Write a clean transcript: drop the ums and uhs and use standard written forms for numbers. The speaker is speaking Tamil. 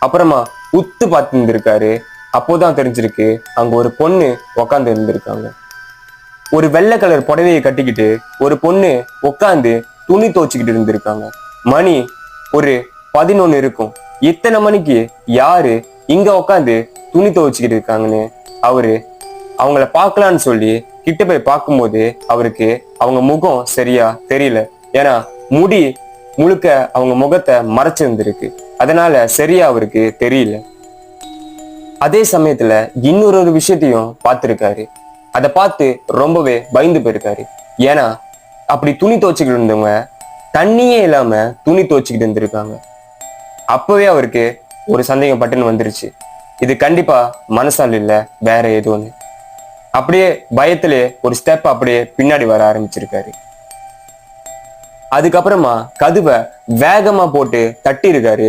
அப்புறமா உத்து பார்த்து இருந்திருக்காரு. அப்போதான் தெரிஞ்சிருக்கு அங்க ஒரு பொண்ணு உக்காந்து இருந்திருக்காங்க. ஒரு வெள்ளை கலர் புடவையை கட்டிக்கிட்டு ஒரு பொண்ணு உட்காந்து துணி துவச்சுக்கிட்டு இருந்திருக்காங்க. மணி ஒரு 11 இருக்கும். இத்தனை மணிக்கு யாரு இங்க உட்காந்து துணி துவச்சுக்கிட்டு இருக்காங்கன்னு அவரு அவங்கள பார்க்கலான்னு சொல்லி கிட்ட போய் பார்க்கும்போது அவருக்கு அவங்க முகம் சரியா தெரியல. ஏன்னா முடி முழுக்க அவங்க முகத்தை மறைச்சிருந்திருக்கு. அதனால சரியா அவருக்கு தெரியல. அதே சமயத்துல இன்னொரு விஷயத்தையும் பார்த்திருக்காரு. அதை பார்த்து ரொம்பவே பயந்து போயிருக்காரு. ஏன்னா அப்படி துணி துவச்சுக்கிட்டு இருந்தவங்க தண்ணியே இல்லாம துணி துவச்சுக்கிட்டு இருந்திருக்காங்க. அப்பவே அவருக்கு ஒரு சந்தேகம் பட்டுன்னு வந்துருச்சு. இது கண்டிப்பா மனசால் இல்ல, வேற ஏதோ ஒண்ணு. அப்படியே பயத்திலே ஒரு ஸ்டெப் அப்படியே பின்னாடி வர ஆரம்பிச்சிருக்காரு. அதுக்கப்புறமா கதவை வேகமா போட்டு தட்டி இருக்காரு.